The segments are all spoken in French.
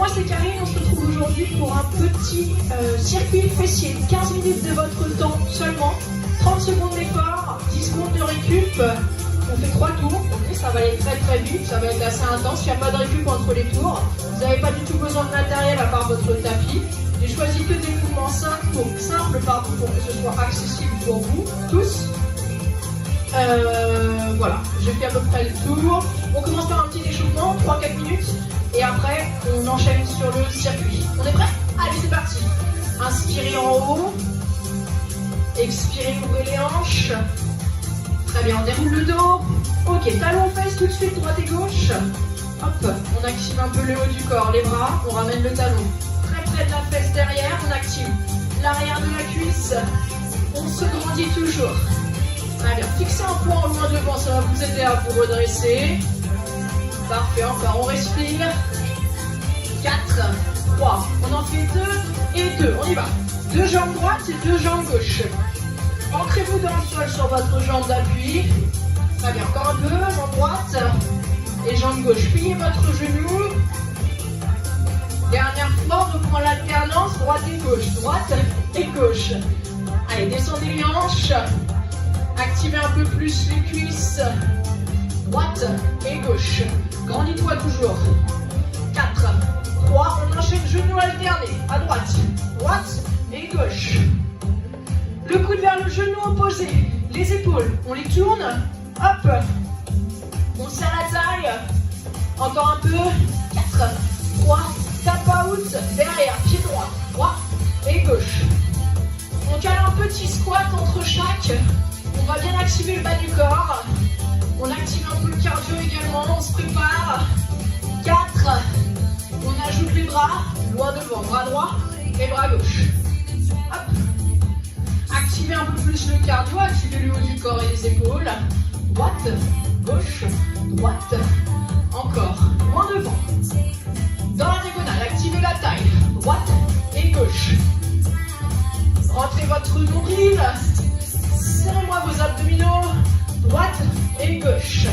moi c'est Karine, on se retrouve aujourd'hui pour un petit circuit fessier. 15 minutes de votre temps seulement, 30 secondes d'effort, 10 secondes de récup. On fait 3 tours, ok, ça va aller très vite, ça va être assez intense, il n'y a pas de récup entre les tours. Vous n'avez pas du tout besoin de matériel à part votre tapis. J'ai choisi que des mouvements simples pour que ce soit accessible pour vous tous. Voilà, j'ai fait à peu près le tour. On commence par un petit échauffement, 3-4 minutes, et après on enchaîne sur le circuit. On est prêt? Allez, c'est parti. Inspirez en haut, expirez, ouvrez les hanches. Très bien, on déroule le dos. Ok, talons fesses tout de suite, droite et gauche. Hop, on active un peu le haut du corps, les bras, on ramène le talon très près de la fesse derrière, on active l'arrière de la cuisse, on se grandit toujours. Très bien, fixez un point au loin devant, ça va vous aider à vous redresser. Parfait, encore, on respire. 4, 3, on en fait 2 et 2, on y va. 2 jambes droites et 2 jambes gauches. Ancrez-vous dans le sol sur votre jambe d'appui. Très bien, encore un peu, jambe droite et jambe gauche. Pliez votre genou. Dernière fois, on reprend l'alternance, droite et gauche. Allez, descendez les hanches. Activez un peu plus les cuisses. Droite et gauche. Grandis-toi toujours. 4, 3, on enchaîne genoux alternés. À droite et gauche. Le coude vers le genou opposé. Les épaules, on les tourne. Hop. On serre la taille. Encore un peu. 4, 3, tap out. Derrière, pied droit et gauche. On cale un petit squat entre chaque. On va bien activer le bas du corps. On active un peu le cardio également. On se prépare. 4. On ajoute les bras. Loin devant. Bras droit et bras gauche. Hop. Activez un peu plus le cardio. Activez le haut du corps et les épaules. Droite, gauche, droite. Encore. Loin devant. Dans la diagonale, activez la taille. Droite et gauche. Rentrez votre nombril. Serrez-moi vos abdominaux. Droite et gauche.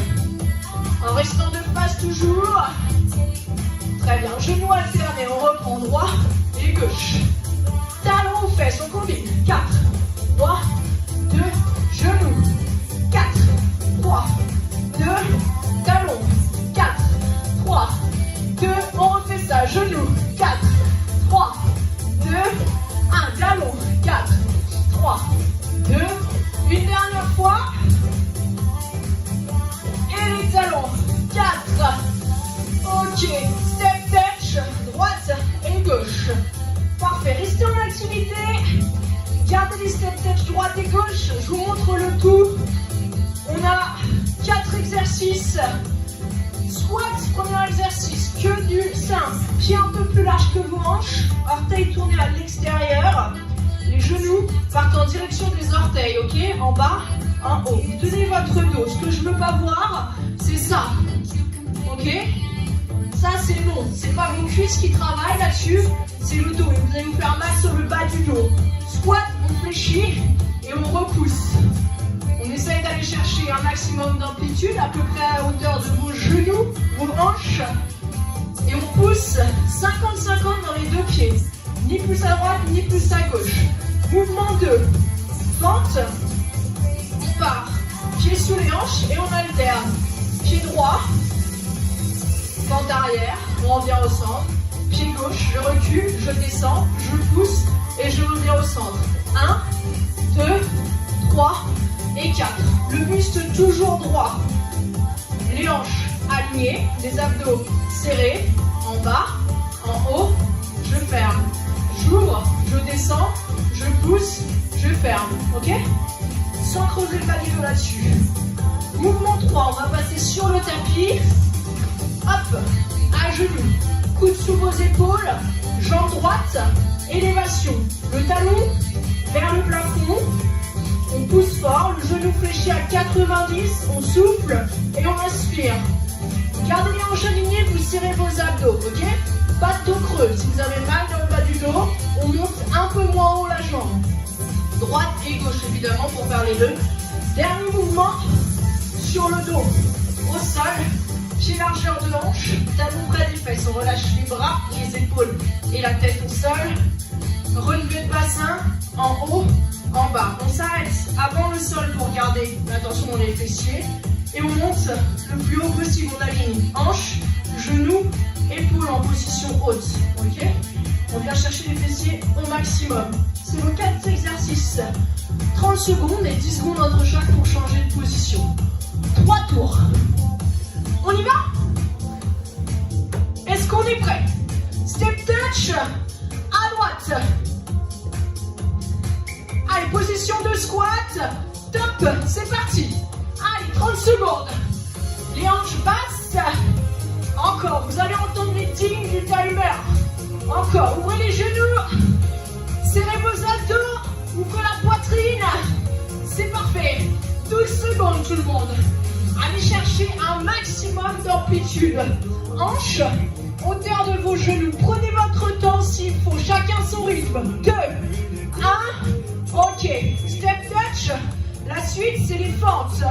En restant de face toujours. Très bien. Genoux alternés. On reprend droit et gauche. Talons aux fesses. On combine. 4, 3, 2, genoux. 4, 3, 2, talons. 4, 3, 2, on refait ça. Genoux. 4, 3, 2, 1. Talons. 4, 3, 2, une dernière fois. Et les talons. 4. Ok. Step touch. Droite et gauche. Parfait. Restez en activité. Gardez les step touch droite et gauche. Je vous montre le tout. On a 4 exercices. Squat, premier exercice. Que du simple. Pied un peu plus large que vos hanches. Orteils tournés à l'extérieur. Les genoux partent en direction des orteils, ok? En bas, en haut. Tenez votre dos. Ce que je ne veux pas voir, c'est ça. Ok? Ça, c'est non. C'est pas vos cuisses qui travaillent là-dessus, c'est le dos. Et vous allez vous faire mal sur le bas du dos. Squat, on fléchit et on repousse. On essaye d'aller chercher un maximum d'amplitude, à peu près à la hauteur de vos genoux, vos hanches. Et on pousse 50-50 dans les deux pieds. Ni plus à droite, ni plus à gauche. Mouvement 2. Fente. On part. Pied sous les hanches et on alterne. Pied droit. Fente arrière. On revient au centre. Pied gauche. Je recule. Je descends. Je pousse. Et je reviens au centre. 1, 2, 3 et 4. Le buste toujours droit. Les hanches alignées. Les abdos serrés. En bas. En haut. Je ferme. J'ouvre, je descends, je pousse, je ferme, ok? Sans creuser le bas du dos là-dessus. Mouvement 3, on va passer sur le tapis. Hop, à genoux, coude sous vos épaules, jambe droite, élévation. Le talon vers le plafond, on pousse fort, le genou fléchi à 90, on souffle et on inspire. Gardez les hanches alignées, vous serrez vos abdos, ok? Pas de dos creux. Si vous avez mal dans le bas du dos, on monte un peu moins haut la jambe. Droite et gauche évidemment pour faire les deux. Dernier mouvement sur le dos. Au sol, pied largeur de hanche, talon près des fesses. On relâche les les bras, les épaules et la tête au sol. Relevé de bassin, en haut, en bas. On s'arrête avant le sol pour garder l'attention dans les fessiers. Et on monte le plus haut possible. On aligne hanches, genoux, épaules en position haute. Ok? On vient chercher les fessiers au maximum. C'est vos 4 exercices. 30 secondes et 10 secondes entre chaque pour changer de position. 3 tours. On y va? Est-ce qu'on est prêt? Step touch à droite. Allez, position de squat. Top, c'est parti. Allez, 30 secondes. Les hanches basses. Encore, vous allez entendre les dings du timer. Encore, ouvrez les genoux. Serrez vos abdos. Ouvrez la poitrine. C'est parfait. 12 secondes tout le monde. Allez chercher un maximum d'amplitude. Hanches, hauteur de vos genoux. Prenez votre temps s'il faut. Chacun son rythme. 2, 1. Ok. Step touch. La suite, c'est les fentes.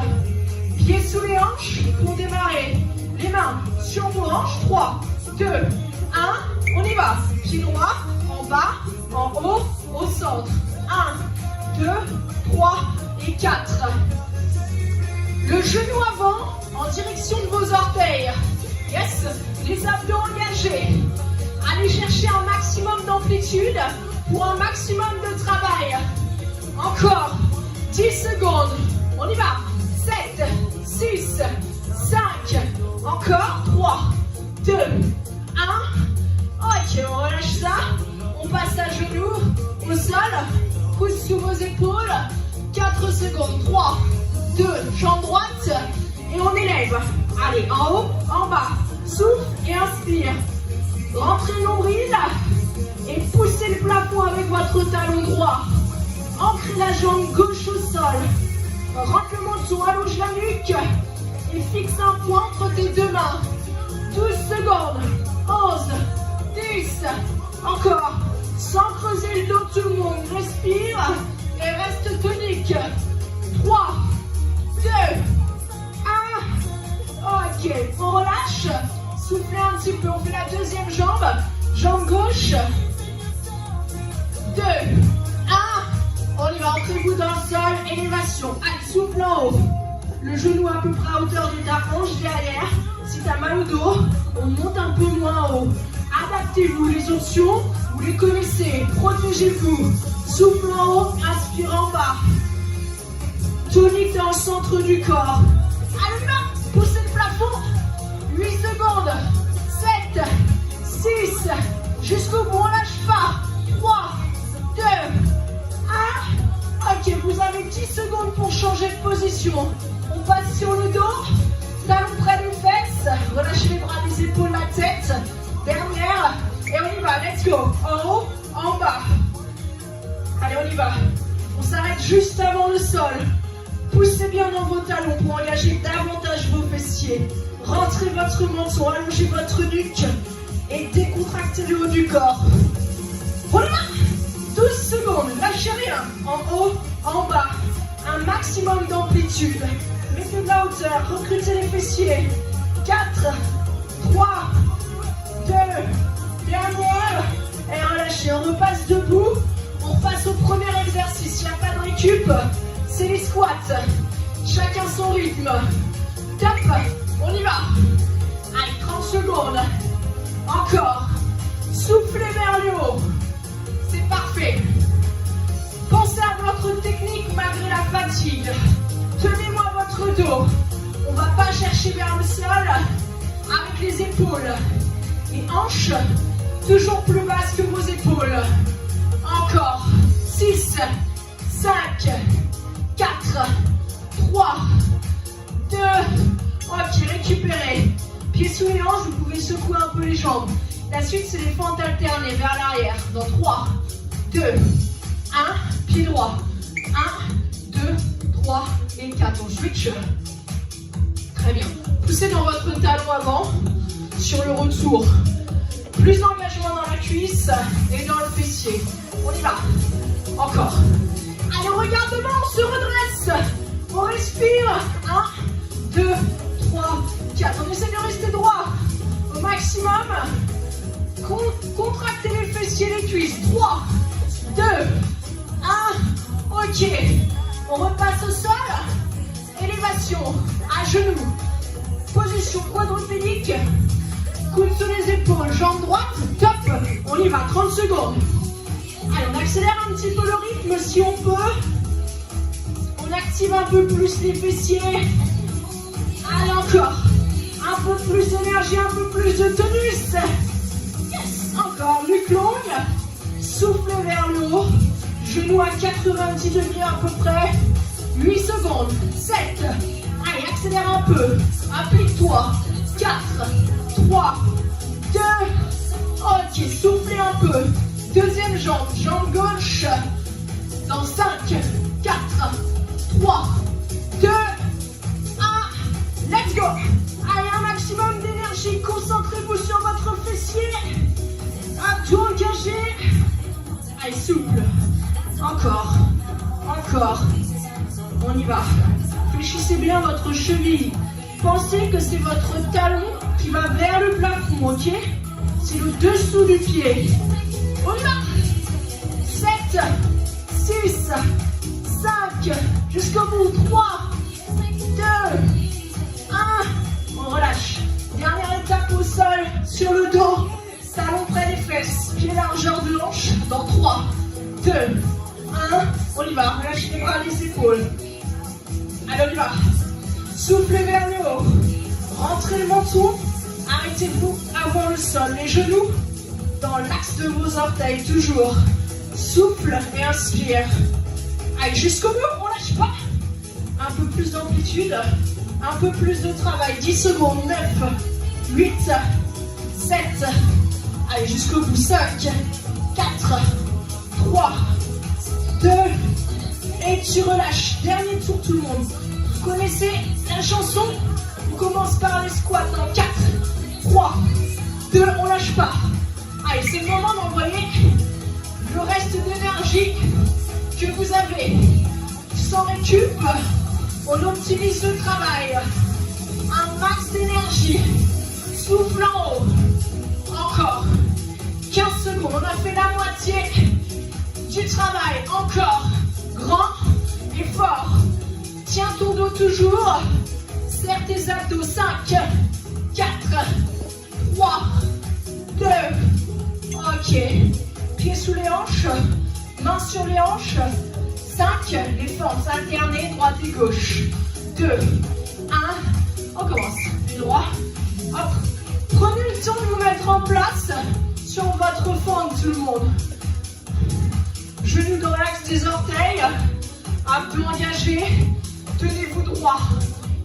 Pieds sous les hanches pour démarrer. Les mains sur vos hanches. 3, 2, 1. On y va. Pied droit, en bas, en haut, au centre. 1, 2, 3 et 4. Le genou avant en direction de vos orteils. Yes. Les abdos engagés. Allez chercher un maximum d'amplitude pour un maximum de travail. Encore 10 secondes. On y va. 7, 6, 5. Encore 3, 2, 1. Ok, on relâche ça. On passe à genoux au sol. Coude sous vos épaules. 4 secondes. 3, 2, jambe droite. Et on élève. Allez, en haut, en bas. Souffle et inspire. Rentrez le nombril. Et poussez le plafond avec votre talon droit. Ancrez la jambe gauche au sol. Rentre le menton, allonge la nuque. Et fixe un point entre tes deux mains. 12 secondes. 11, 10. Encore. Sans creuser le dos, tout le monde. Respire. Et reste tonique. 3, 2, 1. Ok. On relâche. Soufflez un petit peu. On fait la deuxième jambe. Jambe gauche. 2, 1. On y va. Entrez-vous dans le sol. Élévation. Allez, souffle en haut. Le genou à peu près à hauteur de ta hanche derrière. Si tu as mal au dos, on monte un peu moins haut. Adaptez-vous. Les options, vous les connaissez. Protégez-vous. Souffle en haut, inspire en bas. Tonique dans le centre du corps. Allez, là, poussez le plafond. 8 secondes. 7, 6. Jusqu'au bout, on lâche pas. 3, 2, 1. Ok, vous avez 10 secondes pour changer de position. On passe sur le dos, talons près des fesses, relâchez les bras, les épaules, la tête. Dernière, et on y va, let's go. En haut, en bas. Allez, on y va. On s'arrête juste avant le sol. Poussez bien dans vos talons pour engager davantage vos fessiers. Rentrez votre menton, allongez votre nuque et décontractez le haut du corps. On y va. 12 secondes, lâchez rien. En haut, en bas. Un maximum d'amplitude. Mettez de la hauteur, recrutez les fessiers. 4, 3, 2, dernière. Et relâchez, on repasse debout. On repasse au premier exercice. Il n'y a pas de récup. C'est les squats. Chacun son rythme. Top, on y va. Allez, 30 secondes. Encore. Soufflez vers le haut. C'est parfait. Pensez à votre technique malgré la fatigue. Tenez-moi votre dos. On ne va pas chercher vers le sol avec les épaules. Et hanches toujours plus basses que vos épaules. Encore. 6, 5, 4, 3, 2. Ok, récupérez. Pieds sous les hanches, vous pouvez secouer un peu les jambes. La suite, c'est les fentes alternées vers l'arrière. Dans 3, 2, 1. Pied droit. 1, 2, 3 et 4. On switch. Très bien. Poussez dans votre talon avant. Sur le retour. Plus d'engagement dans la cuisse et dans le fessier. On y va. Encore. Allez, on regarde devant, on se redresse. On respire. 1, 2, 3, 4. On essaie de rester droit au maximum. Ok, on repasse au sol. Élévation, à genoux. Position quadrupédique. Coude sous les épaules, jambe droite. Top, on y va, 30 secondes. Allez, on accélère un petit peu le rythme si on peut. On active un peu plus les fessiers. Allez, encore. Un peu plus d'énergie, un peu plus de tonus. Yes, encore, nuque longue. Souffle vers le haut. Genoux à 90 degrés à peu près. 8 secondes. 7. Allez, accélère un peu. Applique-toi. 4, 3, 2. Ok, soufflez un peu. Deuxième jambe, jambe gauche. Dans 5, 4, 3, 2, 1. Let's go. Allez, un maximum d'énergie. Concentrez-vous sur votre fessier. Abdos engagés. Allez, souple. Encore. Encore. On y va. Fléchissez bien votre cheville. Pensez que c'est votre talon qui va vers le plafond, ok? C'est le dessous du pied. On y va. 7, 6, 5, jusqu'au bout. 3, 2, 1. On relâche. Dernière étape au sol, sur le dos. Talon près des fesses. Pied largeur de hanche. Dans 3, 2, 1. On y va. Relâchez les bras, les épaules. Allez, on y va. Soufflez vers le haut. Rentrez le menton. Arrêtez-vous avant le sol. Les genoux dans l'axe de vos orteils. Toujours. Souffle et inspire. Allez, jusqu'au bout. On lâche pas. Un peu plus d'amplitude. Un peu plus de travail. 10 secondes. 9, 8, 7. Allez, jusqu'au bout. 5, 4, 3, 2. Et tu relâches. Dernier tour tout le monde. Vous connaissez la chanson? On commence par les squats en 4, 3, 2, on lâche pas. Allez, c'est le moment d'envoyer le reste d'énergie que vous avez. Sans récup, on optimise le travail. Un max d'énergie. Souffle en haut. Encore. 15 secondes, on a fait la moitié du travail. Encore. Grand et fort. Tiens ton dos toujours. Serre tes abdos. 5, 4, 3, 2. Ok. Pieds sous les hanches. Mains sur les hanches. 5. Les forces alternées, droite et gauche. 2, 1. On commence. Du droit. Hop. Prenez le temps de vous mettre en place sur votre fente, tout le monde. Genoux dans l'axe des orteils. Abdos engagés. Tenez-vous droit.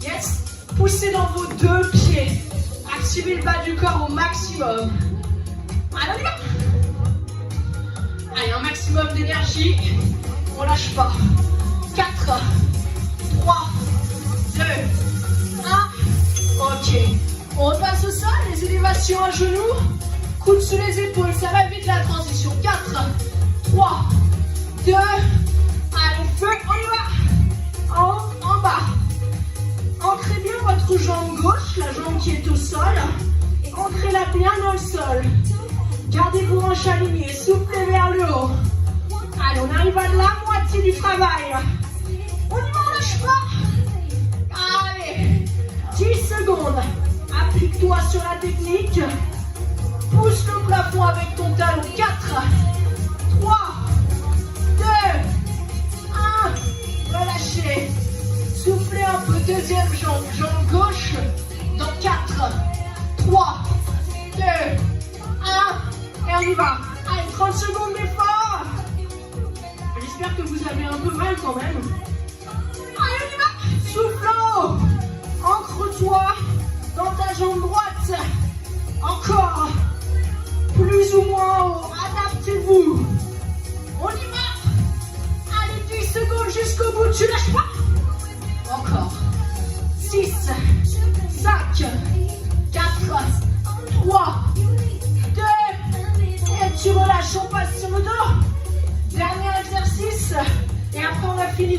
Yes. Poussez dans vos deux pieds. Activez le bas du corps au maximum. Allez, on y va. Allez, un maximum d'énergie. On lâche pas. 4, 3, 2, 1. Ok. On passe au sol. Les élévations à genoux. Coude sous les épaules. Ça va vite la transition. 4, 3, 2. Allez, feu. On y va. En haut, en bas. Ancrez bien votre jambe gauche, la jambe qui est au sol. Ancrez-la bien dans le sol. Gardez vos hanches alignées, soufflez vers le haut. Allez, on arrive à la moitié du travail. On y va, on lâche pas. Allez, 10 secondes. Applique-toi sur la technique. Pousse le plafond avec ton talon. 4, 3, 2, 1. Relâchez. Soufflez un peu, deuxième jambe, jambe gauche, dans 4, 3, 2, 1, et on y va. Allez, 30 secondes d'effort. J'espère que vous avez un peu mal quand même. Allez, on y va. Souffle en haut. Ancre-toi dans ta jambe droite. Encore. Plus ou moins haut. Adaptez-vous. On y va. Allez, 10 secondes jusqu'au bout. Tu lâches pas. Encore. 6, 5, 4, 3, 2. Et tu relâches, on passe sur le dos. Dernier exercice. Et après on a fini.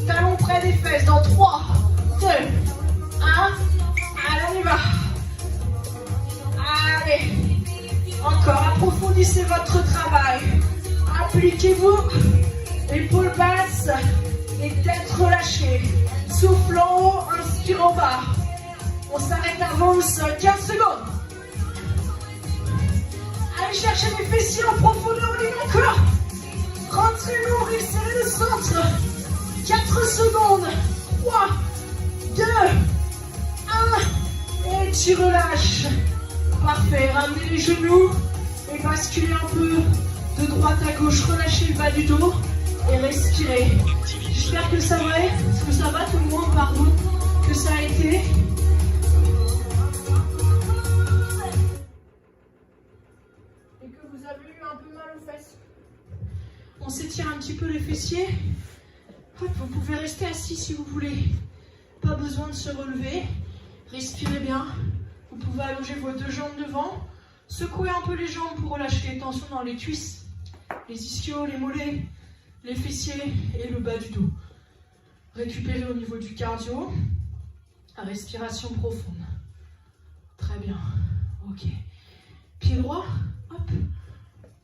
Talons près des fesses dans 3, 2, 1. Allez, on y va. Allez. Encore, approfondissez votre travail. Appliquez-vous épaules basses et tête relâchée. Souffle en haut, inspire en bas. On s'arrête avant le sol, 15 secondes. Allez chercher les fessiers en profondeur, ligne encore. Rentrez lourd et serrez le centre. 4 secondes. 3, 2, 1. Et tu relâches. Parfait, ramenez les genoux et basculez un peu de droite à gauche. Relâchez le bas du dos et respirez. J'espère que ça va, tout le monde, pardon, que ça a été. Et que vous avez eu un peu mal aux fesses. On s'étire un petit peu les fessiers. Hop, vous pouvez rester assis si vous voulez. Pas besoin de se relever. Respirez bien. Vous pouvez allonger vos 2 jambes devant. Secouez un peu les jambes pour relâcher les tensions dans les cuisses, les ischios, les mollets, les fessiers et le bas du dos. Récupérez au niveau du cardio. Respiration profonde. Très bien. Ok. Pied droit. Hop.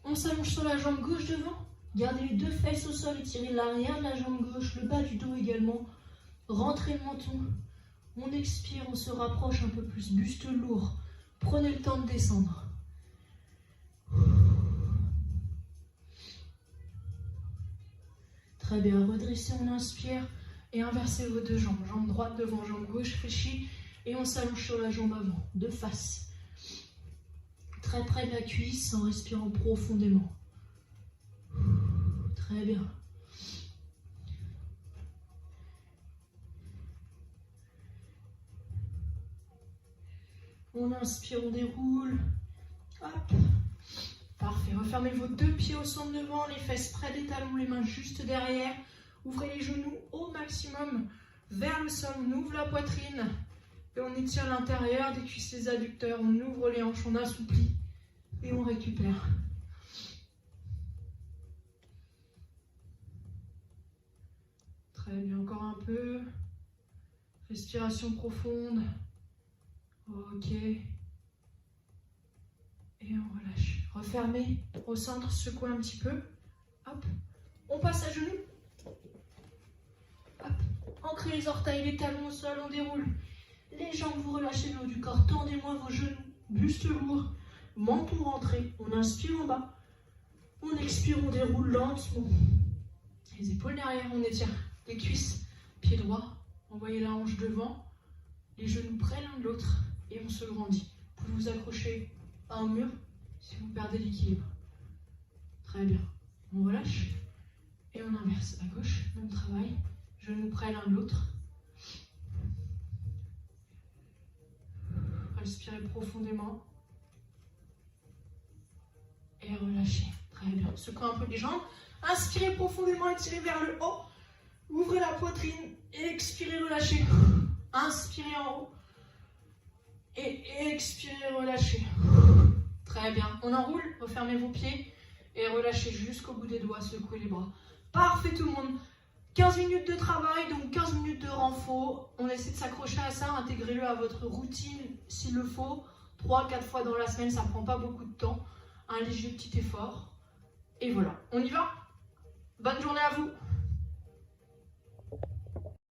On s'allonge sur la jambe gauche devant. Gardez les 2 fesses au sol et tirez l'arrière de la jambe gauche, le bas du dos également. Rentrez le menton. On expire, on se rapproche un peu plus. Buste lourd. Prenez le temps de descendre. Très bien. Redressez, on inspire et inversez vos 2 jambes. Jambe droite devant, jambe gauche fléchie. Et on s'allonge sur la jambe avant, de face. Très près de la cuisse en respirant profondément. Très bien. On inspire, on déroule. Hop. Parfait. Refermez vos 2 pieds au centre devant, les fesses près des talons, les mains juste derrière. Ouvrez les genoux au maximum vers le sol. On ouvre la poitrine et on étire l'intérieur des cuisses, les adducteurs. On ouvre les hanches, on assouplit et on récupère. Très bien, encore un peu. Respiration profonde. Ok. Et on relâche. Refermez au centre, secouez un petit peu. Hop. On passe à genoux. Hop. Ancrez les orteils, les talons au sol, on déroule. Les jambes, vous relâchez le haut du corps. Tendez-moi vos genoux. Buste lourd. Menton rentré. On inspire en bas. On expire, on déroule lentement. Les épaules derrière, on étire les cuisses. Pied droit. Envoyez la hanche devant. Les genoux près l'un de l'autre. Et on se grandit. Vous pouvez vous accrocher à un mur si vous perdez l'équilibre. Très bien. On relâche et on inverse. À gauche, même travail. Genoux près l'un de l'autre. Respirez profondément. Et relâchez. Très bien. Secouez un peu les jambes. Inspirez profondément, étirez vers le haut. Ouvrez la poitrine et expirez, relâchez. Inspirez en haut. Et expirez, relâchez. Très bien. On enroule, refermez vos pieds et relâchez jusqu'au bout des doigts, secouez les bras. Parfait tout le monde. 15 minutes de travail, donc 15 minutes de renfort. On essaie de s'accrocher à ça, intégrez-le à votre routine s'il le faut. 3-4 fois dans la semaine, ça ne prend pas beaucoup de temps. Un léger petit effort. Et voilà, on y va. Bonne journée à vous.